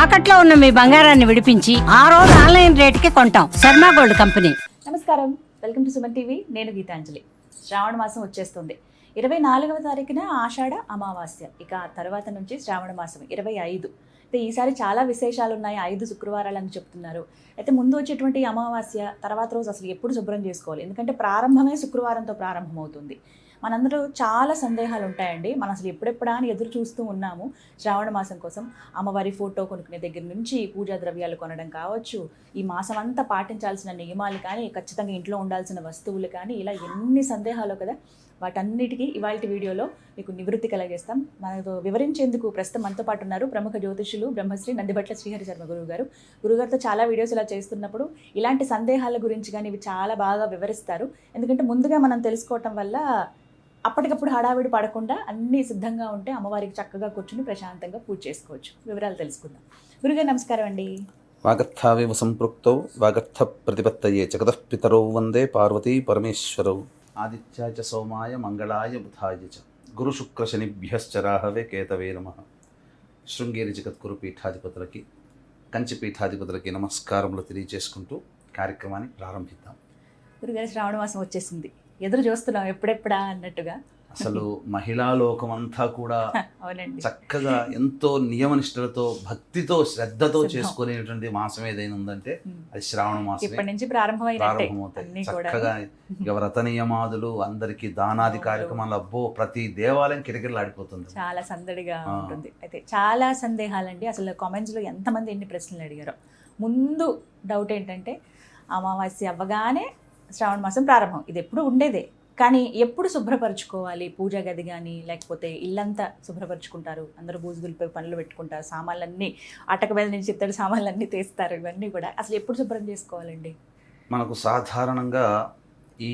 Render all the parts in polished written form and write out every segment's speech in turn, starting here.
తాకట్లో ఉన్న మీ బంగారాన్ని విడిపించి ఆ రోజు ఆన్లైన్ రేటుకి కొంటాం. Sharma gold company. నమస్కారం, వెల్కమ్ టు సుమన్ టీవీ. నేను గీతాంజలి. శ్రావణ మాసం వచ్చేస్తుంది. 24వ తారీఖున ఆషాఢ అమావాస్య. ఇక తర్వాత నుంచి శ్రావణ మాసం 25. అయితే ఈసారి చాలా విశేషాలు ఉన్నాయి. 5 శుక్రవారాలని చెప్తున్నారు. అయితే ముందు వచ్చేటువంటి అమావాస్య తర్వాత రోజు అసలు ఎప్పుడు శుభ్రం చేసుకోవాలి? ఎందుకంటే ప్రారంభమే శుక్రవారంతో ప్రారంభమవుతుంది. మనందరూ చాలా సందేహాలు ఉంటాయండి. మనం అసలు ఎప్పుడెప్పుడా అని ఎదురు చూస్తూ ఉన్నాము శ్రావణ మాసం కోసం. అమ్మవారి ఫోటో కొనుక్కునే దగ్గర నుంచి పూజా ద్రవ్యాలు కొనడం కావచ్చు, ఈ మాసం అంతా పాటించాల్సిన నియమాలు కానీ, ఖచ్చితంగా ఇంట్లో ఉండాల్సిన వస్తువులు కానీ, ఇలా ఎన్ని సందేహాలు కదా. వాటన్నిటికీ ఇవాళ వీడియోలో మీకు నివృత్తి కలిగేస్తాం. మనతో వివరించేందుకు ప్రస్తుతం మనతో పాటు ఉన్నారు ప్రముఖ జ్యోతిషులు బ్రహ్మశ్రీ నందిబట్ల శ్రీహరి శర్మ గురువుగారు. గురుగారితో చాలా వీడియోస్ ఇలా చేస్తున్నప్పుడు ఇలాంటి సందేహాల గురించి కానీ ఇవి చాలా బాగా వివరిస్తారు. ఎందుకంటే ముందుగా మనం తెలుసుకోవటం వల్ల అప్పటికప్పుడు హడావిడి పడకుండా అన్నీ సిద్ధంగా ఉంటే అమ్మవారికి చక్కగా కూర్చుని ప్రశాంతంగా పూజ చేసుకోవచ్చు. వివరాలు తెలుసుకుందాం. గురుగారు నమస్కారం అండి. వాగర్థావేవ సంపృక్తౌ వాగర్థ ప్రతిపత్తయే జగతః పితరౌ వందే పార్వతీ పరమేశ్వరౌ. ఆదిత్యాయ చ సోమాయ మంగళాయ బుధాయ చ గురు శుక్ర శనిభ్యశ్చ రాహవే కేతవే నమః. శృంగేరి జగద్గురు పీఠాధిపతులకి, కంచి పీఠాధిపతులకి నమస్కారములు తెలియజేసుకుంటూ కార్యక్రమాన్ని ప్రారంభిద్దాం. గురుగారు శ్రావణ మాసం వచ్చేసింది. ఎదురు చూస్తున్నాం ఎప్పుడెప్పుడా అన్నట్టుగా. అసలు మహిళా లోకం అంతా కూడా అవునండి, చక్కగా ఎంతో నియమనిష్టలతో భక్తితో శ్రద్ధతో చేసుకునేటువంటి మాసం ఏదైనా ఉందంటే అది శ్రావణ మాసం. ఇప్పటి నుంచి ప్రారంభమవుతాయి చక్కగా ఇక వ్రత నియమాదులు, అందరికి దానాది కార్యక్రమాలు, అబ్బో ప్రతి దేవాలయం కిటకిటలాడిపోతుంది. చాలా సందడిగా ఉంటుంది. అయితే చాలా సందేహాలండి. అసలు కామెంట్స్ లో ఎంతమంది ఎన్ని ప్రశ్నలు అడిగారో. ముందు డౌట్ ఏంటంటే, అమావాస్య అవ్వగానే శ్రావణ మాసం ప్రారంభం. ఇది ఎప్పుడు ఉండేదే, కానీ ఎప్పుడు శుభ్రపరచుకోవాలి? పూజా గది కానీ, లేకపోతే ఇల్లంతా శుభ్రపరచుకుంటారు. అందరూ బూజు దులిపే పనులు పెట్టుకుంటారు. సామాన్లన్నీ అటక మీద నుంచి ఇత్తడి సామాన్లన్నీ తీస్తారు. ఇవన్నీ కూడా అసలు ఎప్పుడు శుభ్రం చేసుకోవాలండి? మనకు సాధారణంగా ఈ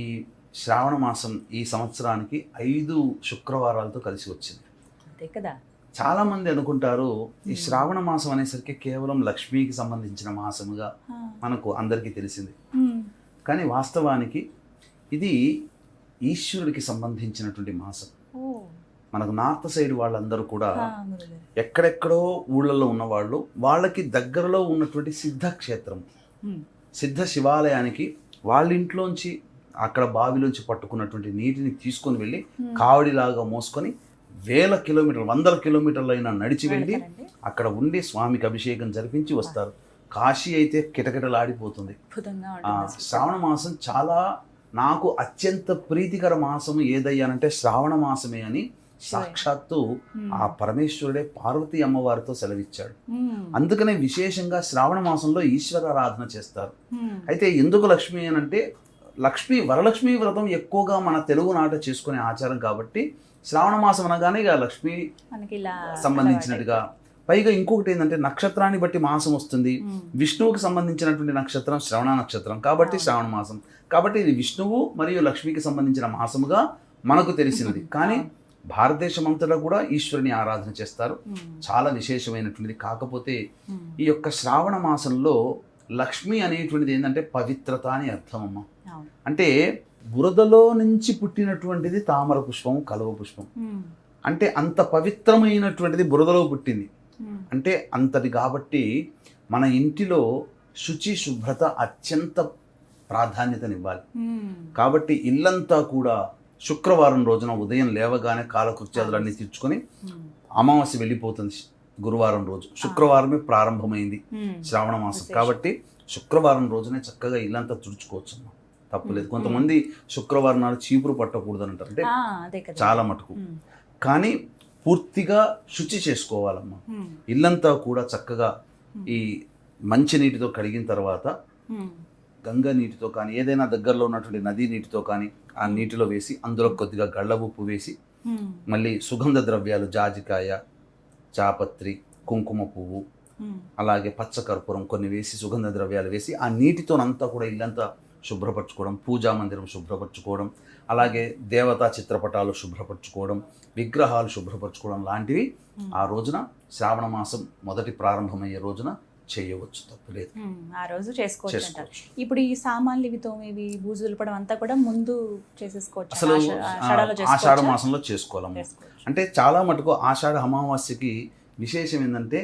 శ్రావణ మాసం ఈ సంవత్సరానికి 5 శుక్రవారాలతో కలిసి వచ్చింది. అంతే కదా. చాలా మంది అనుకుంటారు ఈ శ్రావణ మాసం అనేసరికి కేవలం లక్ష్మీకి సంబంధించిన మాసముగా మనకు అందరికీ తెలిసింది. కానీ వాస్తవానికి ఇది ఈశ్వరుడికి సంబంధించినటువంటి మాసం. మనకు నార్త్ సైడ్ వాళ్ళందరూ కూడా ఎక్కడెక్కడో ఊళ్ళల్లో ఉన్నవాళ్ళు, వాళ్ళకి దగ్గరలో ఉన్నటువంటి సిద్ధక్షేత్రం, సిద్ధ శివాలయానికి వాళ్ళ ఇంట్లోంచి అక్కడ బావిలోంచి పట్టుకున్నటువంటి నీటిని తీసుకొని వెళ్ళి కావడిలాగా మోసుకొని వేల కిలోమీటర్లు, 100 కిలోమీటర్లైనా నడిచి వెళ్ళి అక్కడ ఉండి స్వామికి అభిషేకం జరిపించి వస్తారు. కాశీ అయితే కిటకిటలాడిపోతుంది. శ్రావణ మాసం చాలా నాకు అత్యంత ప్రీతికర మాసము ఏదయ్యానంటే శ్రావణ మాసమే అని సాక్షాత్తు ఆ పరమేశ్వరుడే పార్వతీ అమ్మవారితో సెలవిచ్చాడు. అందుకనే విశేషంగా శ్రావణ మాసంలో ఈశ్వరారాధన చేస్తారు. అయితే ఎందుకు లక్ష్మి అని అంటే, వరలక్ష్మీ వ్రతం ఎక్కువగా మన తెలుగు నాట చేసుకునే ఆచారం కాబట్టి శ్రావణ మాసం అనగానే ఇక లక్ష్మి సంబంధించినట్టుగా. పైగా ఇంకొకటి ఏంటంటే, నక్షత్రాన్ని బట్టి మాసం వస్తుంది. విష్ణువుకి సంబంధించినటువంటి నక్షత్రం శ్రవణ నక్షత్రం కాబట్టి శ్రావణ మాసం. కాబట్టి ఇది విష్ణువు మరియు లక్ష్మికి సంబంధించిన మాసముగా మనకు తెలిసినది. కానీ భారతదేశం అంతటా కూడా ఈశ్వరుని ఆరాధన చేస్తారు. చాలా విశేషమైనటువంటిది. కాకపోతే ఈ యొక్క శ్రావణ మాసంలో లక్ష్మి అనేటువంటిది ఏంటంటే పవిత్రత అని అర్థం అమ్మ. అంటే బురదలో నుంచి పుట్టినటువంటిది తామర పుష్పం, కలువ పుష్పం. అంటే అంత పవిత్రమైనటువంటిది బురదలో పుట్టింది అంటే అంతది. కాబట్టి మన ఇంటిలో శుచి శుభ్రత అత్యంత ప్రాధాన్యతనివ్వాలి. కాబట్టి ఇల్లంతా కూడా శుక్రవారం రోజున ఉదయం లేవగానే కాలకృత్యాదులన్నీ తీర్చుకొని, అమావాస్య వెళ్ళిపోతుంది గురువారం రోజు, శుక్రవారమే ప్రారంభమైంది శ్రావణ మాసం. కాబట్టి శుక్రవారం రోజునే చక్కగా ఇల్లంతా తుడుచుకోవచ్చు, తప్పులేదు. కొంతమంది శుక్రవారం నాడు చీపురు పట్టకూడదు అని అంటారు, అంటే చాలా మటుకు. కానీ పూర్తిగా శుచి చేసుకోవాలమ్మా. ఇల్లంతా కూడా చక్కగా ఈ మంచి నీటితో కడిగిన తర్వాత గంగా నీటితో కానీ, ఏదైనా దగ్గరలో ఉన్నటువంటి నదీ నీటితో కానీ ఆ నీటిలో వేసి అందులో కొద్దిగా గళ్ళ ఉప్పు వేసి, మళ్ళీ సుగంధ ద్రవ్యాలు జాజికాయ, చాపత్రి, కుంకుమ పువ్వు, అలాగే పచ్చకర్పూరం కొన్ని వేసి, సుగంధ ద్రవ్యాలు వేసి ఆ నీటితోనంతా కూడా ఇల్లంతా శుభ్రపరచుకోవడం, పూజా మందిరం శుభ్రపరచుకోవడం, అలాగే దేవతా చిత్రపటాలు శుభ్రపరచుకోవడం, విగ్రహాలు శుభ్రపరచుకోవడం లాంటివి ఆ రోజున శ్రావణ మాసం మొదటి ప్రారంభమయ్యే రోజున చేయవచ్చు, తప్పులేదు. ఆ రోజు చేసుకోవచ్చు. ఇప్పుడు ఈ సామాన్లు ఇవి తోమేవి, బూజు దులపడం అంతా కూడా ముందు చేసేసుకోవచ్చు. అసలు ఆషాఢ మాసంలో చేసుకోవాలమ్మా. అంటే చాలా మటుకు ఆషాఢ అమావాస్యకి విశేషం ఏంటంటే,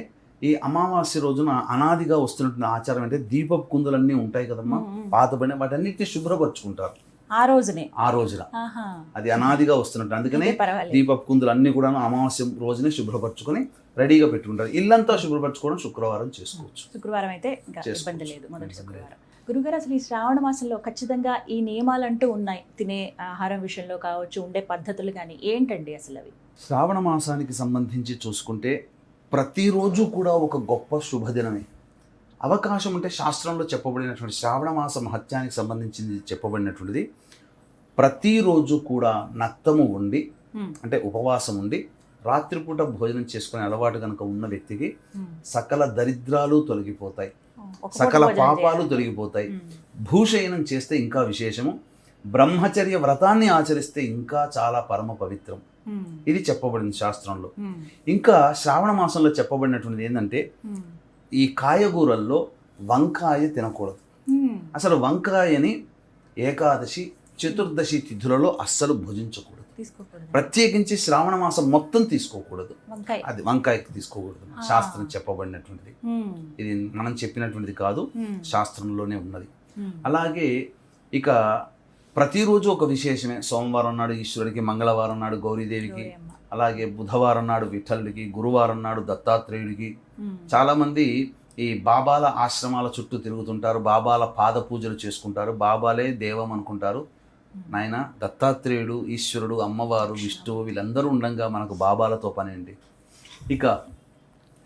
ఈ అమావాస్య రోజున అనాదిగా వస్తున్నటువంటి ఆచారం అంటే దీపపు కుందులన్నీ ఉంటాయి కదమ్మా, పాతబడిన వాటన్నిటిని శుభ్రపరచుకుంటారు ఆ రోజునే. ఆ రోజున. ఆహా. అది అనాదిగా వస్తున్నట్టు, అందుకనే అయితే పర్వాలేదు. దీపపు కుందులు అన్ని కూడా అమావాస్య రోజునే శుభ్రపరచుకొని రెడీగా పెట్టుకుంటారు. ఇల్లంతా శుభ్రపరచుకోవడం శుక్రవారం చేసుకోవచ్చు. శుక్రవారం అయితే ఇంకా చేసుకోవచ్చు. ఇబ్బంది లేదు, మొదటి శుక్రవారం. గురుగారు, అసలు ఈ శ్రావణ మాసంలో ఖచ్చితంగా ఈ నియమాలు అంటూ ఉన్నాయి, తినే ఆహారం విషయంలో కావచ్చు, ఉండే పద్ధతులు కానీ, ఏంటండి అసలు అవి? శ్రావణ మాసానికి సంబంధించి చూసుకుంటే ప్రతిరోజు కూడా ఒక గొప్ప శుభదినమే. అవకాశం ఉంటే శాస్త్రంలో చెప్పబడినటువంటి శ్రావణ మాస మహత్యానికి సంబంధించింది చెప్పబడినటువంటిది, ప్రతిరోజు కూడా నక్తము ఉండి అంటే ఉపవాసం ఉండి రాత్రిపూట భోజనం చేసుకునే అలవాటు కనుక ఉన్న వ్యక్తికి సకల దరిద్రాలు తొలగిపోతాయి, సకల పాపాలు తొలగిపోతాయి. భూషయనం చేస్తే ఇంకా విశేషము, బ్రహ్మచర్య వ్రతాన్ని ఆచరిస్తే ఇంకా చాలా పరమ పవిత్రం. ఇది చెప్పబడింది శాస్త్రంలో. ఇంకా శ్రావణ మాసంలో చెప్పబడినటువంటిది ఏంటంటే, ఈ కాయగూరల్లో వంకాయ తినకూడదు. అసలు వంకాయని ఏకాదశి చతుర్దశి తిథులలో అస్సలు భుజించకూడదు. ప్రత్యేకించి శ్రావణ మాసం మొత్తం తీసుకోకూడదు. అది వంకాయకి తీసుకోకూడదు, శాస్త్రం చెప్పబడినటువంటిది. ఇది మనం చెప్పినటువంటిది కాదు, శాస్త్రంలోనే ఉన్నది. అలాగే ఇక ప్రతిరోజు ఒక విశేషమే. సోమవారం నాడు ఈశ్వరుడికి, మంగళవారం నాడు గౌరీదేవికి, అలాగే బుధవారం నాడు విఠలుడికి, గురువారం నాడు దత్తాత్రేయుడికి. చాలామంది ఈ బాబాల ఆశ్రమాల చుట్టూ తిరుగుతుంటారు, బాబాల పాద పూజలు చేసుకుంటారు, బాబాలే దేవం అనుకుంటారు. నాయన దత్తాత్రేయుడు, ఈశ్వరుడు, అమ్మవారు, విష్ణువు వీళ్ళందరూ ఉండగా మనకు బాబాలతో పని అండి. ఇక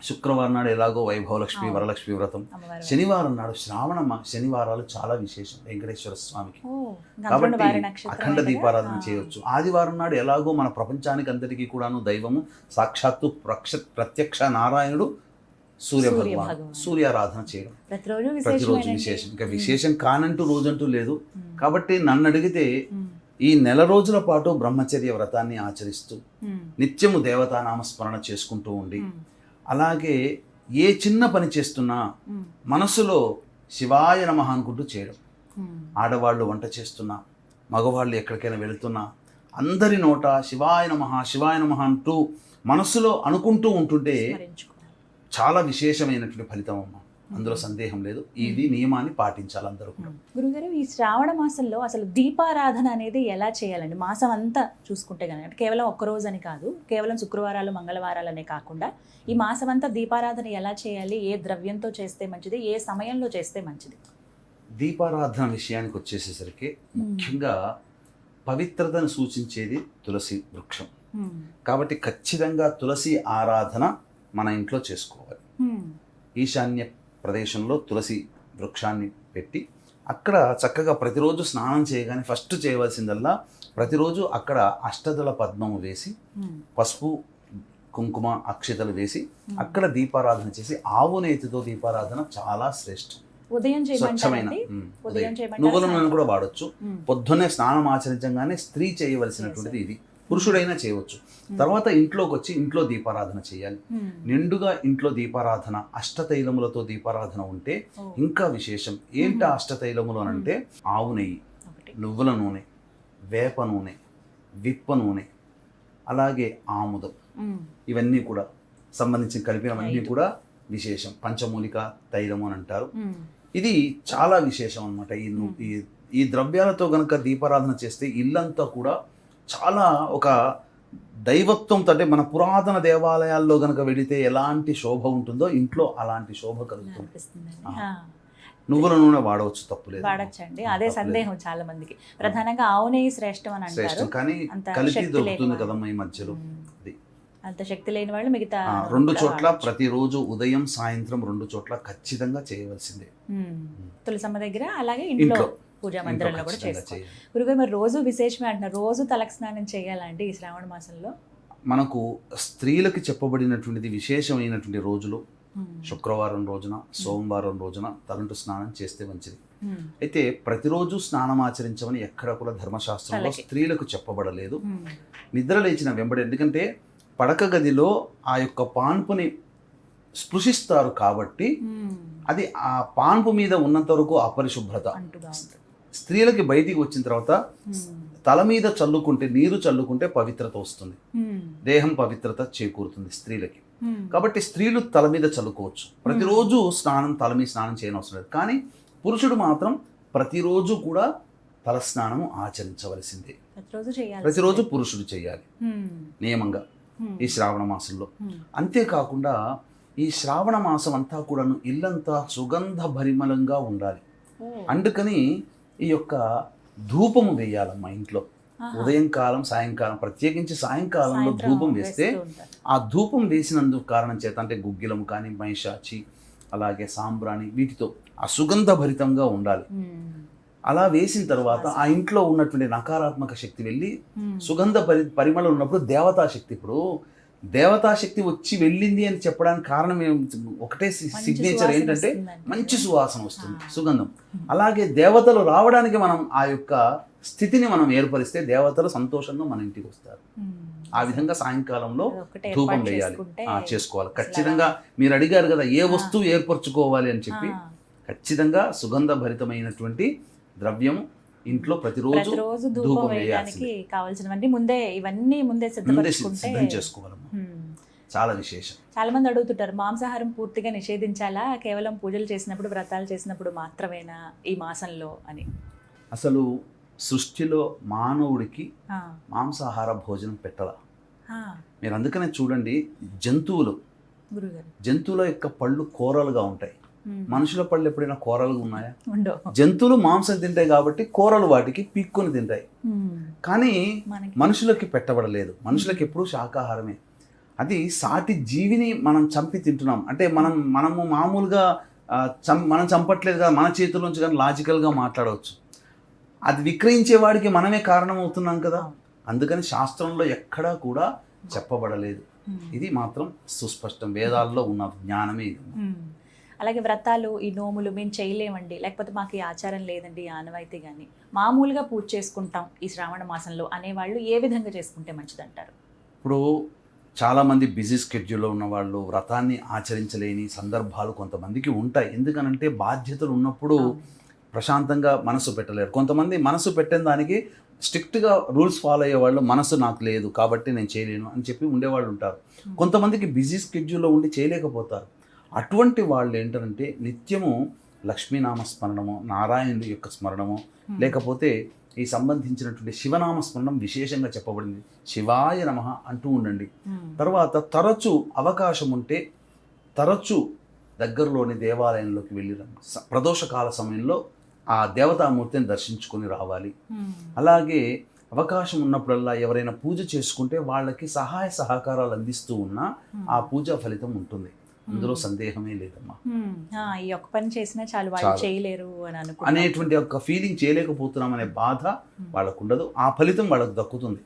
శుక్రవారం నాడు ఎలాగో వైభవలక్ష్మి వరలక్ష్మి వ్రతం, శనివారం నాడు శనివారాలు చాలా విశేషం వెంకటేశ్వర స్వామికి, కాబట్టి అఖండ దీపారాధన చేయవచ్చు. ఆదివారం నాడు ఎలాగో మన ప్రపంచానికి అందరికీ కూడాను దైవము సాక్షాత్తు ప్రత్యక్ష నారాయణుడు సూర్య భగవాన్, సూర్యారాధన చేయడం ప్రతిరోజు విశేషం. ఇంకా విశేషం కానంటూ రోజంటూ లేదు. కాబట్టి నన్ను అడిగితే ఈ నెల రోజుల పాటు బ్రహ్మచర్య వ్రతాన్ని ఆచరిస్తూ నిత్యము దేవతానామస్మరణ చేసుకుంటూ ఉండి, అలాగే ఏ చిన్న పని చేస్తున్నా మనసులో శివాయ నమః అనుకుంటూ చేయడం. ఆడవాళ్ళు వంట చేస్తున్నా, మగవాళ్ళు ఎక్కడికైనా వెళుతున్నా అందరి నోట శివాయ నమః శివాయ నమః అంటూ మనసులో అనుకుంటూ ఉంటుంటే చాలా విశేషమైనటువంటి ఫలితం అమ్మ, అందులో సందేహం లేదు. ఇది నియమాన్ని పాటించాలి అందరూ కూడా. గురుగారు, ఈ శ్రావణ మాసంలో అసలు దీపారాధన అనేది ఎలా చేయాలండి? మాసం అంతా చూసుకుంటే కనుక, అంటే కేవలం ఒక్కరోజు అని కాదు, కేవలం శుక్రవారాలు మంగళవారాలనే కాకుండా ఈ మాసం అంతా దీపారాధన ఎలా చేయాలి? ఏ ద్రవ్యంతో చేస్తే మంచిది? ఏ సమయంలో చేస్తే మంచిది? దీపారాధన విషయానికి వచ్చేసేసరికి ముఖ్యంగా పవిత్రతను సూచించేది తులసి వృక్షం. కాబట్టి ఖచ్చితంగా తులసి ఆరాధన మన ఇంట్లో చేసుకోవాలి. ఈశాన్య ప్రదేశంలో తులసి వృక్షాన్ని పెట్టి అక్కడ చక్కగా ప్రతిరోజు స్నానం చేయగానే ఫస్ట్ చేయవలసిందల్లా ప్రతిరోజు అక్కడ అష్టదళ పద్మము వేసి, పసుపు కుంకుమ అక్షతలు వేసి అక్కడ దీపారాధన చేసి, ఆవు నేతితో దీపారాధన చాలా శ్రేష్టం. ఉదయం స్వచ్ఛమైన నువ్వుల నూనె కూడా వాడచ్చు. పొద్దున్నే స్నానం ఆచరించగానే స్త్రీ చేయవలసినటువంటిది ఇది. పురుషుడైనా చేయవచ్చు. తర్వాత ఇంట్లోకి వచ్చి ఇంట్లో దీపారాధన చేయాలి. నిండుగా ఇంట్లో దీపారాధన, అష్టతైలములతో దీపారాధన ఉంటే ఇంకా విశేషం. ఏంటి అష్టతైలములు అని అంటే, ఆవు నెయ్యి, నువ్వుల నూనె, వేప నూనె, విప్ప నూనె, అలాగే ఆముదం, ఇవన్నీ కూడా సంబంధించి కలిపినవన్నీ కూడా విశేషం. పంచమూలిక తైలము అని అంటారు. ఇది చాలా విశేషం అన్నమాట. ఈ ద్రవ్యాలతో గనక దీపారాధన చేస్తే ఇల్లంతా కూడా చాలా ఒక దైవత్వం, అంటే మన పురాతన దేవాలయాల్లో గనక వెళితే ఎలాంటి శోభ ఉంటుందో ఇంట్లో అలాంటి శోభ కలుగుతుంది. నువ్వుల నూనె వాడవచ్చు, తప్పులేదు, వాడచ్చండి. అదే సందేహం చాలా మందికి. ప్రధానంగా ఆవు నెయ్యి శ్రేష్టం అని అంటారు, కానీ కలిపి దొరుకుతుంది కదమ్మా ఈ మధ్యలో. అంత శక్తి లేని వాళ్ళు మిగతా 2 చోట్ల ప్రతిరోజు ఉదయం సాయంత్రం 2 చోట్ల ఖచ్చితంగా చేయవలసిందే. తులసమ్మ దగ్గర, అలాగే ఇంట్లో పూజా మందిరంలో కూడా చేసుకోవాలి. గురుగారు, మరి రోజు విశేషమే అంటున్నారు, రోజు తలకి స్నానం చేయాలండి ఈ శ్రావణ మాసంలో? మనకు స్త్రీలకు చెప్పబడినటువంటిది విశేషమైనటువంటి రోజులు శుక్రవారం రోజున, సోమవారం రోజున తలంటు స్నానం చేస్తే మంచిది. అయితే ప్రతిరోజు స్నానం ఆచరించమని ఎక్కడ కూడా ధర్మశాస్త్రంలో స్త్రీలకు చెప్పబడలేదు. నిద్ర లేచిన వెంబడి, ఎందుకంటే పడక గదిలో ఆ యొక్క పాన్పుని స్పృశిస్తారు కాబట్టి అది ఆ పాన్పు మీద ఉన్నంత వరకు అపరిశుభ్రత. స్త్రీలకి బయటికి వచ్చిన తర్వాత తల మీద చల్లుకుంటే, నీరు చల్లుకుంటే పవిత్రత వస్తుంది, దేహం పవిత్రత చేకూరుతుంది స్త్రీలకి. కాబట్టి స్త్రీలు తల మీద చల్లుకోవచ్చు, ప్రతిరోజు తల మీద స్నానం చేయనవసరం లేదు. కానీ పురుషుడు మాత్రం ప్రతిరోజు కూడా తల స్నానము ఆచరించవలసిందే. ప్రతిరోజు పురుషుడు చేయాలి నియమంగా ఈ శ్రావణ మాసంలో. అంతేకాకుండా ఈ శ్రావణ మాసం అంతా కూడాను ఇల్లంతా సుగంధ భరిమలంగా ఉండాలి. అందుకని ఈ యొక్క ధూపము వేయాలమ్మా ఇంట్లో. ఉదయం కాలం, సాయంకాలం, ప్రత్యేకించి సాయంకాలంలో ధూపం వేస్తే ఆ ధూపం వేసినందుకు కారణం చేత అంటే గుగ్గిలం కానీ, మైషాచి, అలాగే సాంబ్రాణి, వీటితో ఆ సుగంధ భరితంగా ఉండాలి. అలా వేసిన తర్వాత ఆ ఇంట్లో ఉన్నటువంటి నకారాత్మక శక్తి వెళ్ళి సుగంధ పరిమళం ఉన్నప్పుడు దేవతాశక్తి, ఇప్పుడు దేవతాశక్తి వచ్చి వెళ్ళింది అని చెప్పడానికి కారణం ఒకటే సిగ్నేచర్ ఏంటంటే మంచి సువాసన వస్తుంది, సుగంధం. అలాగే దేవతలు రావడానికి మనం ఆ యొక్క స్థితిని మనం ఏర్పరిస్తే దేవతలు సంతోషంగా మన ఇంటికి వస్తారు. ఆ విధంగా సాయంకాలంలో ధూపం వేయాలి, చేసుకోవాలి ఖచ్చితంగా. మీరు అడిగారు కదా ఏ వస్తువు ఏర్పరచుకోవాలి అని చెప్పి, ఖచ్చితంగా సుగంధ భరితమైనటువంటి ద్రవ్యము ఇంట్లో ప్రతిరోజు ధూపం వేయడానికి కావాల్సినవన్నీ ముందే సిద్ధం చేసుకోవాలమ్మా. చాలా విశేషం. చాలా మంది అడుగుతుంటారు, మాంసాహారం పూర్తిగా నిషేధించాలా, కేవలం పూజలు చేసినప్పుడు, వ్రతాలు చేసినప్పుడు మాత్రమేనా ఈ మాసంలో అని? అసలు సృష్టిలో మానవుడికి మాంసాహార భోజనం పెట్టాల. మీరు అందుకనే చూడండి, జంతువుల యొక్క పళ్ళు కూరలుగా ఉంటాయి, మనుషుల పళ్ళు ఎప్పుడైనా కూరలుగా ఉన్నాయా? జంతువులు మాంసం తింటాయి కాబట్టి కూరలు వాటికి పీక్కొని తింటాయి, కానీ మనుషులకి పెట్టబడలేదు. మనుషులకి ఎప్పుడూ శాకాహారమే. అది సాటి జీవిని మనం చంపి తింటున్నాం అంటే మనము మామూలుగా మనం చంపట్లేదు కదా, మన చేతుల్లోంచి కానీ లాజికల్గా మాట్లాడవచ్చు. అది విక్రయించే వాడికి మనమే కారణం అవుతున్నాం కదా. అందుకని శాస్త్రంలో ఎక్కడా కూడా చెప్పబడలేదు. ఇది మాత్రం సుస్పష్టం, వేదాల్లో ఉన్న జ్ఞానమే ఇది. అలాగే వ్రతాలు, ఈ నోములు మేము చేయలేమండి, లేకపోతే మాకు ఈ ఆచారం లేదండి, ఆనవాయితీ కానీ మామూలుగా పూజ చేసుకుంటాం ఈ శ్రావణ మాసంలో అనేవాళ్ళు ఏ విధంగా చేసుకుంటే మంచిదంటారు? ఇప్పుడు చాలామంది బిజీ స్కెడ్యూల్లో ఉన్న వాళ్ళు వ్రతాన్ని ఆచరించలేని సందర్భాలు కొంతమందికి ఉంటాయి. ఎందుకనంటే బాధ్యతలు ఉన్నప్పుడు ప్రశాంతంగా మనసు పెట్టలేరు. కొంతమంది మనసు పెట్టిన దానికి స్ట్రిక్ట్గా రూల్స్ ఫాలో అయ్యే వాళ్ళు, మనసు నాకు లేదు కాబట్టి నేను చేయలేను అని చెప్పి ఉండేవాళ్ళు ఉంటారు. కొంతమందికి బిజీ స్కెడ్యూల్లో ఉండి చేయలేకపోతారు. అటువంటి వాళ్ళు ఏంటంటే నిత్యము లక్ష్మీనామ స్మరణము, నారాయణుడి యొక్క స్మరణము, లేకపోతే ఈ సంబంధించినటువంటి శివనామ స్మరణం విశేషంగా చెప్పబడింది. శివాయ నమః అంటూ ఉండండి. తర్వాత తరచూ అవకాశం ఉంటే తరచూ దగ్గరలోని దేవాలయంలోకి వెళ్ళి ప్రదోషకాల సమయంలో ఆ దేవతామూర్తిని దర్శించుకొని రావాలి. అలాగే అవకాశం ఉన్నప్పుడల్లా ఎవరైనా పూజ చేసుకుంటే వాళ్ళకి సహాయ సహకారాలు అందిస్తూ ఉన్నా ఆ పూజా ఫలితం ఉంటుంది, అందులో సందేహమే లేదమ్మా. ఈ ఒక్క పని చేసినా చాలు, వాళ్ళు చేయలేరు అని అనేటువంటి ఒక ఫీలింగ్, చేయలేకపోతున్నాం అనే బాధ వాళ్ళకు ఉండదు, ఆ ఫలితం వాళ్ళకు దక్కుతుంది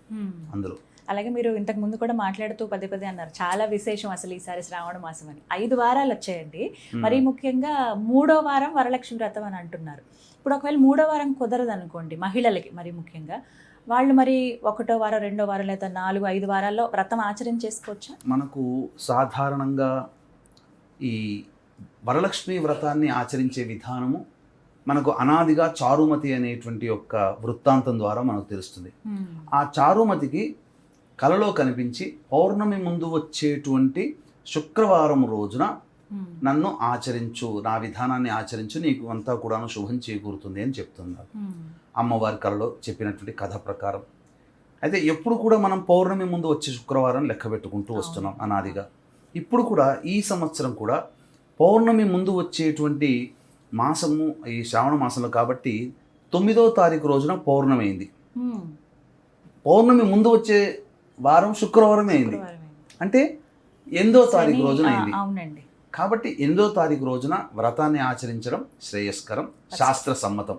అందులో. అలాగే మీరు ఇంతకు ముందు కూడా మాట్లాడుతూ పదే అన్నారు, చాలా విశేషం అసలు ఈసారి శ్రావణ మాసం అని. 5 వారాలు వచ్చాయండి. మరి ముఖ్యంగా 3వ వారం వరలక్ష్మి వ్రతం అని అంటున్నారు. ఇప్పుడు ఒకవేళ 3వ వారం కుదరదు అనుకోండి మహిళలకి, మరి ముఖ్యంగా వాళ్ళు మరి 1వ వారం, 2వ వారం లేదా 4, 5 వారాల్లో వ్రతం ఆచరించేసుకోవచ్చా? మనకు సాధారణంగా ఈ వరలక్ష్మి వ్రతాన్ని ఆచరించే విధానము మనకు అనాదిగా చారుమతి అనేటువంటి యొక్క వృత్తాంతం ద్వారా మనకు తెలుస్తుంది. ఆ చారుమతికి కలలో కనిపించి పౌర్ణమి ముందు వచ్చేటువంటి శుక్రవారం రోజున నన్ను ఆచరించు, నా విధానాన్ని ఆచరించు, నీకు అంతా కూడాను శుభం చేకూరుతుంది అని చెప్తున్నారు అమ్మవారి కలలో చెప్పినటువంటి కథ ప్రకారం. అయితే ఎప్పుడు కూడా మనం పౌర్ణమి ముందు వచ్చే శుక్రవారం లెక్క పెట్టుకుంటూ వస్తున్నాం అనాదిగా. ఇప్పుడు కూడా ఈ సంవత్సరం కూడా పౌర్ణమి ముందు వచ్చేటువంటి మాసము ఈ శ్రావణ మాసంలో కాబట్టి 9వ తారీఖు రోజున పౌర్ణమి అయింది. పౌర్ణమి ముందు వచ్చే వారం శుక్రవారమే అయింది, అంటే 8వ తారీఖు రోజున అయింది. కాబట్టి 8వ తారీఖు రోజున వ్రతాన్ని ఆచరించడం శ్రేయస్కరం, శాస్త్ర సమ్మతం.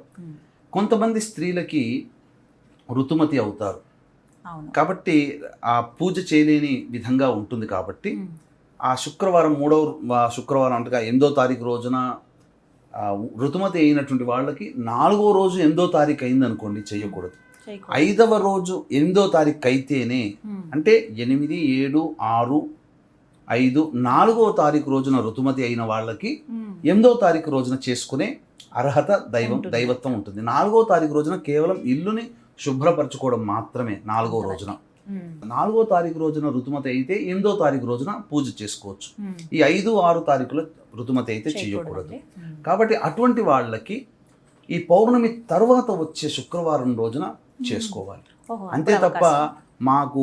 కొంతమంది స్త్రీలకి ఋతుమతి అవుతారు కాబట్టి ఆ పూజ చేయలేని విధంగా ఉంటుంది. కాబట్టి ఆ శుక్రవారం 3వ శుక్రవారం అంటే 8వ తారీఖు రోజున ఋతుమతి అయినటువంటి వాళ్ళకి 4వ రోజు 8వ తారీఖు అయింది అనుకోండి, చేయకూడదు. 5వ రోజు 8వ తారీఖు అయితేనే, అంటే 8, 7, 6, 5, 4వ తారీఖు రోజున ఋతుమతి అయిన వాళ్ళకి 8వ తారీఖు రోజున చేసుకునే అర్హత దైవత్వం ఉంటుంది. 4వ తారీఖు రోజున కేవలం ఇల్లుని శుభ్రపరచుకోవడం మాత్రమే 4వ రోజున. 4వ తారీఖు రోజున ఋతుమతి అయితే 8వ తారీఖు రోజున పూజ చేసుకోవచ్చు. ఈ 5, 6 తారీఖులో ఋతుమతి అయితే చేయకూడదు. కాబట్టి అటువంటి వాళ్ళకి ఈ పౌర్ణమి తర్వాత వచ్చే శుక్రవారం రోజున చేసుకోవాలి. అంతే తప్ప మాకు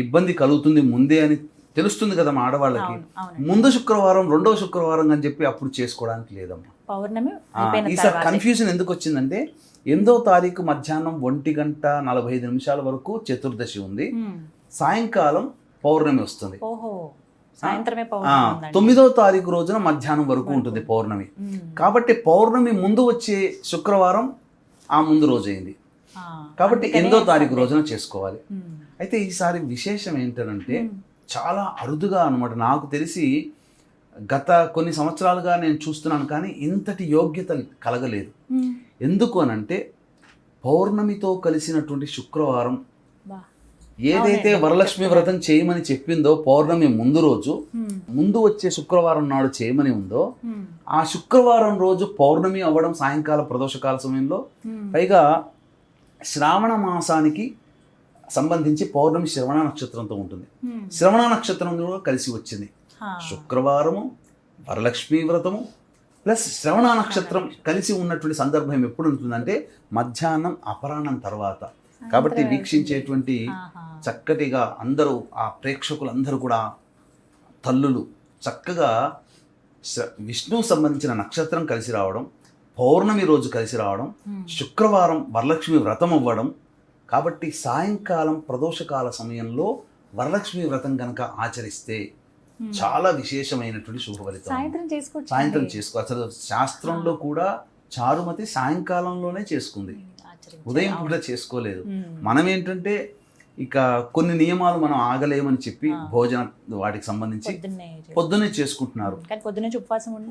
ఇబ్బంది కలుగుతుంది ముందే అని తెలుస్తుంది కదా మా ఆడవాళ్ళకి, ముందు శుక్రవారం 2వ శుక్రవారం అని చెప్పి అప్పుడు చేసుకోవడానికి లేదమ్మా. పౌర్ణమి ఈసారి కన్ఫ్యూజన్ ఎందుకు వచ్చిందంటే 8వ తారీఖు మధ్యాహ్నం 1:45 వరకు చతుర్దశి ఉంది, సాయంకాలం పౌర్ణమి వస్తుంది. 9వ తారీఖు రోజున మధ్యాహ్నం వరకు ఉంటుంది పౌర్ణమి. కాబట్టి పౌర్ణమి ముందు వచ్చే శుక్రవారం ఆ ముందు రోజు అయింది, కాబట్టి 8వ తారీఖు రోజున చేసుకోవాలి. అయితే ఈసారి విశేషం ఏంటంటే చాలా అరుదుగా అనమాట, నాకు తెలిసి గత కొన్ని సంవత్సరాలుగా నేను చూస్తున్నాను కానీ ఇంతటి యోగ్యత కలగలేదు. ఎందుకు అనంటే పౌర్ణమితో కలిసినటువంటి శుక్రవారం ఏదైతే వరలక్ష్మి వ్రతం చేయమని చెప్పిందో పౌర్ణమి ముందు రోజు, ముందు వచ్చే శుక్రవారం నాడు చేయమని ఉందో, ఆ శుక్రవారం రోజు పౌర్ణమి అవ్వడం సాయంకాల ప్రదోషకాల సమయంలో, పైగా శ్రావణ మాసానికి సంబంధించి పౌర్ణమి శ్రవణ నక్షత్రంతో ఉంటుంది. శ్రవణ నక్షత్రం కూడా కలిసి వచ్చింది. శుక్రవారము, వరలక్ష్మి వ్రతము ప్లస్ శ్రవణ నక్షత్రం కలిసి ఉన్నటువంటి సందర్భం ఎప్పుడు ఉంటుందంటే మధ్యాహ్నం అపరాహ్నం తర్వాత. కాబట్టి వీక్షించేటువంటి చక్కటిగా అందరూ ఆ ప్రేక్షకులందరూ కూడా తల్లులు చక్కగా విష్ణువు సంబంధించిన నక్షత్రం కలిసి రావడం, పౌర్ణమి రోజు కలిసి రావడం, శుక్రవారం వరలక్ష్మి వ్రతం అవ్వడం. కాబట్టి సాయంకాలం ప్రదోషకాల సమయంలో వరలక్ష్మి వ్రతం కనుక ఆచరిస్తే చాలా విశేషమైనటువంటి శుభ ఫలితం. సాయంత్రం చేసుకో. అసలు శాస్త్రంలో కూడా చారుమతి సాయంకాలంలోనే చేసుకుంది, ఉదయం కూడా చేసుకోలేదు. మనం ఏంటంటే ఇక కొన్ని నియమాలు మనం ఆగలేమని చెప్పి భోజన వాటికి సంబంధించి పొద్దున్నే చేసుకుంటున్నారు.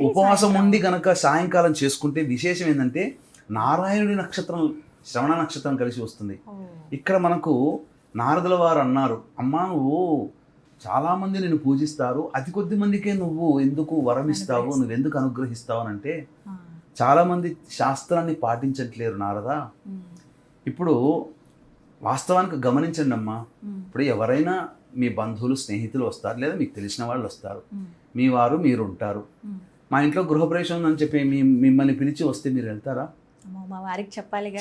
ఉపవాసం ఉండి కనుక సాయంకాలం చేసుకుంటే విశేషం ఏంటంటే నారాయణుడి నక్షత్రం శ్రవణ నక్షత్రం కలిసి వస్తుంది. ఇక్కడ మనకు నారదుల వారు అన్నారు, అమ్మా నువ్వు చాలామంది నిన్ను పూజిస్తారు, అతి కొద్ది మందికే నువ్వు ఎందుకు వరం ఇస్తావు, నువ్వెందుకు అనుగ్రహిస్తావు అని అంటే, చాలామంది శాస్త్రాన్ని పాటించట్లేరు నారదా. ఇప్పుడు వాస్తవానికి గమనించండి అమ్మా, ఇప్పుడు ఎవరైనా మీ బంధువులు స్నేహితులు వస్తారు, లేదా మీకు తెలిసిన వాళ్ళు వస్తారు, మీ వారు మీరు ఉంటారు. మా ఇంట్లో గృహప్రవేశం ఉందని చెప్పి మిమ్మల్ని పిలిచి వస్తే మీరు వెళ్తారా?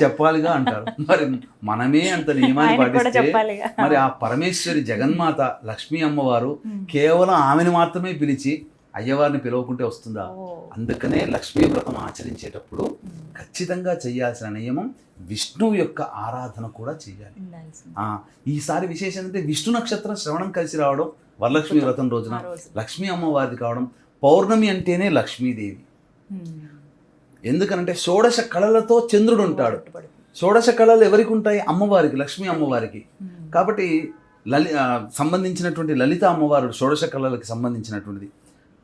చెప్పాలిగా అంటారు. మరి మనమే అంత నియమాన్ని పాటిస్తే మరి ఆ పరమేశ్వరి జగన్మాత లక్ష్మీ అమ్మవారు కేవలం ఆమెను మాత్రమే పిలిచి అయ్యవారిని పిలవకుంటే వస్తుందా? అందుకనే లక్ష్మీ వ్రతం ఆచరించేటప్పుడు ఖచ్చితంగా చేయాల్సిన నియమం విష్ణువు యొక్క ఆరాధన కూడా చేయాలి. ఈసారి విశేషం అంటే విష్ణు నక్షత్రం శ్రవణం కలిసి రావడం, వరలక్ష్మి వ్రతం రోజున లక్ష్మీ అమ్మవారిది కావడం, పౌర్ణమి అంటేనే లక్ష్మీదేవి. ఎందుకనంటే షోడశ కళలతో చంద్రుడు ఉంటాడు. షోడశ కళలు ఎవరికి ఉంటాయి? అమ్మవారికి, లక్ష్మీ అమ్మవారికి. కాబట్టి సంబంధించినటువంటి లలిత అమ్మవారు షోడశ కళలకు సంబంధించినటువంటిది.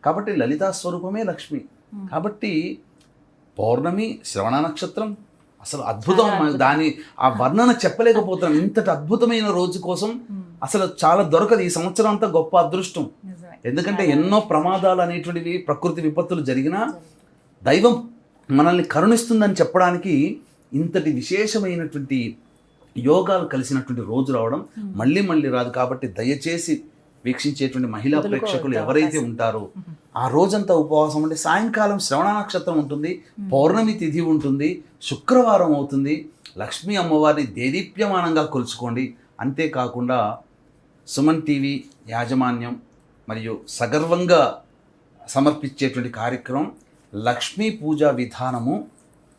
కాబట్టి లలితా స్వరూపమే లక్ష్మి. కాబట్టి పౌర్ణమి శ్రవణ నక్షత్రం అసలు అద్భుతం. దాని ఆ వర్ణన చెప్పలేకపోతున్నాం. ఇంతటి అద్భుతమైన రోజు కోసం అసలు చాలా దొరకదు. ఈ సంవత్సరం అంతా గొప్ప అదృష్టం. ఎందుకంటే ఎన్నో ప్రమాదాలు అనేటువంటివి, ప్రకృతి విపత్తులు జరిగినా దైవం మనల్ని కరుణిస్తుందని చెప్పడానికి ఇంతటి విశేషమైనటువంటి యోగాలు కలిసినటువంటి రోజు రావడం మళ్ళీ మళ్ళీ రాదు. కాబట్టి దయచేసి వీక్షించేటువంటి మహిళా ప్రేక్షకులు ఎవరైతే ఉంటారో ఆ రోజంతా ఉపవాసం ఉంటే సాయంకాలం శ్రవణ నక్షత్రం ఉంటుంది, పౌర్ణమి తిథి ఉంటుంది, శుక్రవారం అవుతుంది, లక్ష్మీ అమ్మవారిని దేదీప్యమానంగా కొలుచుకోండి. అంతేకాకుండా సుమన్ టీవీ యాజమాన్యం మరియు సగర్వంగా సమర్పించేటువంటి కార్యక్రమం లక్ష్మీ పూజా విధానము,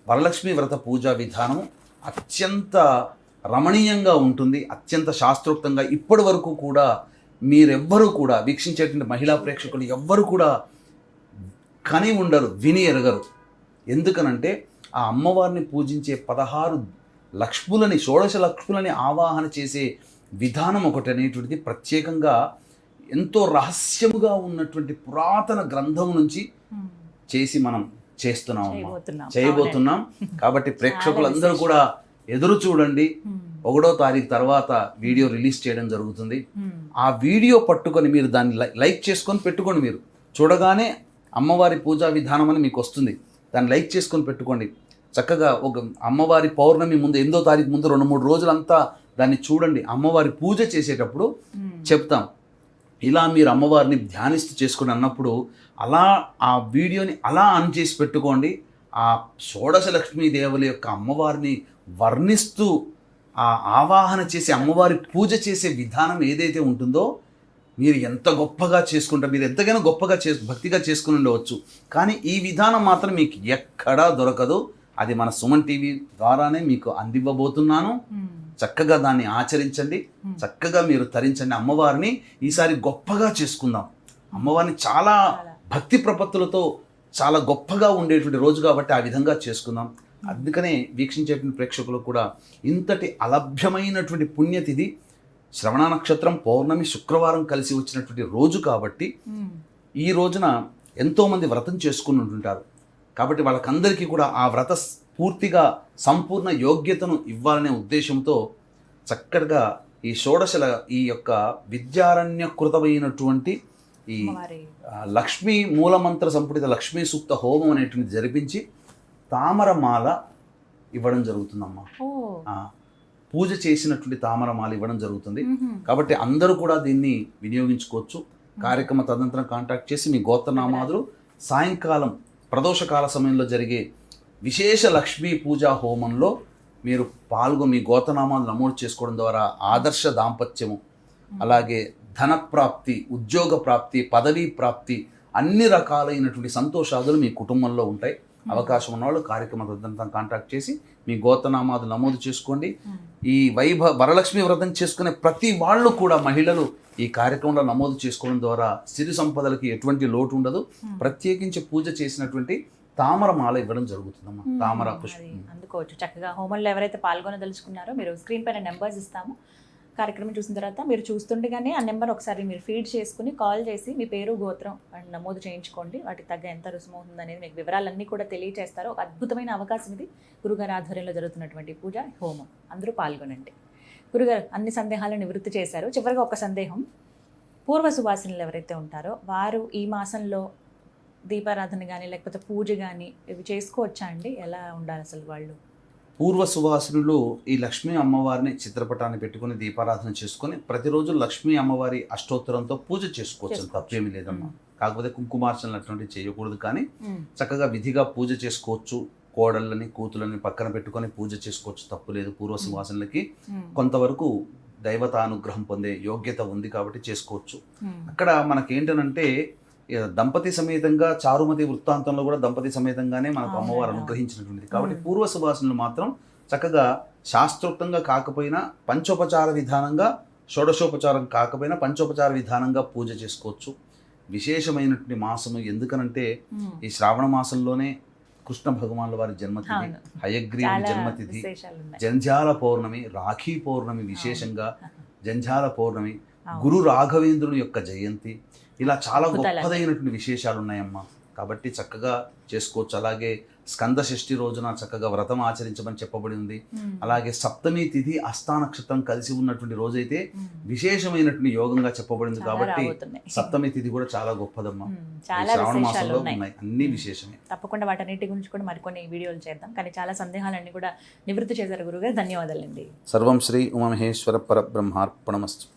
వరలక్ష్మి వ్రత పూజా విధానము అత్యంత రమణీయంగా ఉంటుంది, అత్యంత శాస్త్రోక్తంగా. ఇప్పటి వరకు కూడా మీరెవ్వరూ కూడా వీక్షించేటువంటి మహిళా ప్రేక్షకులు ఎవ్వరు కూడా కని ఉండరు, విని ఎరగరు. ఎందుకనంటే ఆ అమ్మవారిని పూజించే 16 లక్ష్ములని, షోడశ లక్ష్ములని ఆవాహన చేసే విధానం ఒకటి అనేటువంటిది ప్రత్యేకంగా ఎంతో రహస్యముగా ఉన్నటువంటి పురాతన గ్రంథం నుంచి చేసి మనం చేయబోతున్నాం. కాబట్టి ప్రేక్షకులందరూ కూడా ఎదురు చూడండి. 1వ తారీఖు తర్వాత వీడియో రిలీజ్ చేయడం జరుగుతుంది. ఆ వీడియో పట్టుకొని మీరు దాన్ని లైక్ చేసుకొని పెట్టుకోండి. మీరు చూడగానే అమ్మవారి పూజా విధానం అని మీకు వస్తుంది, దాన్ని లైక్ చేసుకొని పెట్టుకోండి. చక్కగా ఒక అమ్మవారి పౌర్ణమి ముందు 8వ తారీఖు ముందు 2-3 రోజులంతా దాన్ని చూడండి. అమ్మవారి పూజ చేసేటప్పుడు చెప్తాం, ఇలా మీరు అమ్మవారిని ధ్యానిస్తూ చేసుకుని అన్నప్పుడు అలా ఆ వీడియోని అలా ఆన్ చేసి పెట్టుకోండి. ఆ షోడశ లక్ష్మీదేవుల యొక్క అమ్మవారిని వర్ణిస్తూ ఆ ఆవాహన చేసి అమ్మవారి పూజ చేసే విధానం ఏదైతే ఉంటుందో మీరు ఎంత గొప్పగా చేసుకుంటారు. మీరు ఎంతకైనా గొప్పగా భక్తిగా చేసుకుని ఉండవచ్చు, కానీ ఈ విధానం మాత్రం మీకు ఎక్కడా దొరకదు. అది మన సుమన్ టీవీ ద్వారానే మీకు అందివ్వబోతున్నాను. చక్కగా దాన్ని ఆచరించండి, చక్కగా మీరు తరించండి. అమ్మవారిని ఈసారి గొప్పగా చేసుకుందాం. అమ్మవారిని చాలా భక్తి ప్రపత్తులతో చాలా గొప్పగా ఉండేటువంటి రోజు కాబట్టి ఆ విధంగా చేసుకుందాం. అందుకనే వీక్షించేటువంటి ప్రేక్షకులు కూడా ఇంతటి అలభ్యమైనటువంటి పుణ్యతిథి శ్రవణ నక్షత్రం పౌర్ణమి శుక్రవారం కలిసి వచ్చినటువంటి రోజు కాబట్టి ఈ రోజున ఎంతోమంది వ్రతం చేసుకుని ఉంటుంటారు. కాబట్టి వాళ్ళకందరికీ కూడా ఆ వ్రత పూర్తిగా సంపూర్ణ యోగ్యతను ఇవ్వాలనే ఉద్దేశంతో చక్కగా ఈ షోడశల ఈ యొక్క విద్యారణ్యకృతమైనటువంటి ఈ లక్ష్మీ మూలమంత్ర సంపుటిత లక్ష్మీ సూక్త హోమం అనేటువంటి జరిపించి తామరమాల ఇవ్వడం జరుగుతుందమ్మా. పూజ చేసినటువంటి తామరమాల ఇవ్వడం జరుగుతుంది. కాబట్టి అందరూ కూడా దీన్ని వినియోగించుకోవచ్చు. కార్యక్రమ తదనంతరం కాంటాక్ట్ చేసి మీ గోత్రనామాదులు సాయంకాలం ప్రదోషకాల సమయంలో జరిగే విశేష లక్ష్మీ పూజా హోమంలో మీరు మీ గోత్రనామాలు నమోదు చేసుకోవడం ద్వారా ఆదర్శ దాంపత్యము, అలాగే ధనప్రాప్తి, ఉద్యోగ ప్రాప్తి, పదవీ ప్రాప్తి, అన్ని రకాలైనటువంటి సంతోషాదులు మీ కుటుంబంలో ఉంటాయి. అవకాశం ఉన్నవాళ్ళు కార్యక్రమ తదనంతరం కాంటాక్ట్ చేసి మీ గోత్రనామాలు నమోదు చేసుకోండి. ఈ వరలక్ష్మి వ్రతం చేసుకునే ప్రతి వాళ్ళు కూడా మహిళలు ఈ కార్యక్రమంలో నమోదు చేసుకోవడం ద్వారా సిరి సంపదలకి ఎటువంటి లోటు ఉండదు. ప్రత్యేకించి పూజ చేసినటువంటి తామరమాల ఇవ్వడం జరుగుతుందమ్మా. తామర పుష్పం అందుకోవచ్చు. చక్కగా హోమంలో ఎవరైతే పాల్గొనదలుచుకున్నారో మీరు స్క్రీన్ పైన నెంబర్స్ ఇస్తాము. కార్యక్రమం చూసిన తర్వాత మీరు చూస్తుండగానే ఆ నెంబర్ ఒకసారి మీరు ఫీడ్ చేసుకుని కాల్ చేసి మీ పేరు గోత్రం నమోదు చేయించుకోండి. వాటికి తగ్గ ఎంత రుసుము అవుతుంది అనేది మీకు వివరాలన్నీ కూడా తెలియజేస్తారు. ఒక అద్భుతమైన అవకాశం ఇది. గురుగారి ఆధ్వర్యంలో జరుగుతున్నటువంటి పూజ హోమం, అందరూ పాల్గొనండి. గురుగారు అన్ని సందేహాలను నివృత్తి చేశారు. చివరిగా ఒక సందేహం, పూర్వ సువాసినులు ఎవరైతే ఉంటారో వారు ఈ మాసంలో దీపారాధన కానీ లేకపోతే పూజ కానీ ఇవి చేసుకోవచ్చా అండి? ఎలా ఉండాలి అసలు వాళ్ళు? పూర్వ సువాసినులు ఈ లక్ష్మీ అమ్మవారిని చిత్రపటాన్ని పెట్టుకుని దీపారాధన చేసుకుని ప్రతిరోజు లక్ష్మీ అమ్మవారి అష్టోత్తరంతో పూజ చేసుకోవచ్చు, తప్పేమీ లేదమ్మా. కాకపోతే కుంకుమార్చనలు అటువంటివి చేయకూడదు, కానీ చక్కగా విధిగా పూజ చేసుకోవచ్చు. కోడళ్ళని కూతులని పక్కన పెట్టుకొని పూజ చేసుకోవచ్చు, తప్పు లేదు. పూర్వ సువాసనలకి కొంతవరకు దైవతానుగ్రహం పొందే యోగ్యత ఉంది కాబట్టి చేసుకోవచ్చు. అక్కడ మనకేంటనంటే దంపతి సమేతంగా చారుమతి వృత్తాంతంలో కూడా దంపతి సమేతంగానే మనకు అమ్మవారు అనుగ్రహించినటువంటిది. కాబట్టి పూర్వ సువాసనలు మాత్రం చక్కగా శాస్త్రోక్తంగా కాకపోయినా పంచోపచార విధానంగా, షోడశోపచారం కాకపోయినా పంచోపచార విధానంగా పూజ చేసుకోవచ్చు. విశేషమైనటువంటి మాసము ఎందుకనంటే ఈ శ్రావణ మాసంలోనే కృష్ణ భగవానుల వారి జన్మతిథి, హయగ్రీవుని జన్మతిథి, జంధ్యాల పౌర్ణమి, రాఖీ పౌర్ణమి, విశేషంగా జంధ్యాల పౌర్ణమి, గురు రాఘవేంద్రుని యొక్క జయంతి, ఇలా చాలా గొప్పదైనటువంటి విశేషాలు ఉన్నాయమ్మా. కాబట్టి చక్కగా చేసుకోవచ్చు. అలాగే స్కంద షష్ఠి రోజున చక్కగా వ్రతం ఆచరించమని చెప్పబడి ఉంది. అలాగే సప్తమి తిథి అస్థా నక్షత్రం కలిసి ఉన్నటువంటి రోజైతే విశేషమైనటువంటి యోగంగా చెప్పబడింది. కాబట్టి సప్తమి తిథి కూడా చాలా గొప్పదమ్మా. శ్రావణ మాసంలో ఉన్నాయి అన్ని విశేషమే. తప్పకుండా వాటన్నిటి గురించి కూడా మరికొన్ని వీడియోలు చేద్దాం. కానీ చాలా సందేహాలన్నీ కూడా నివృత్తి చేశారు గురుగారు. ధన్యవాదాలండి. సర్వం శ్రీ ఉమామహేశ్వర పరబ్రహ్మార్పణమస్తు.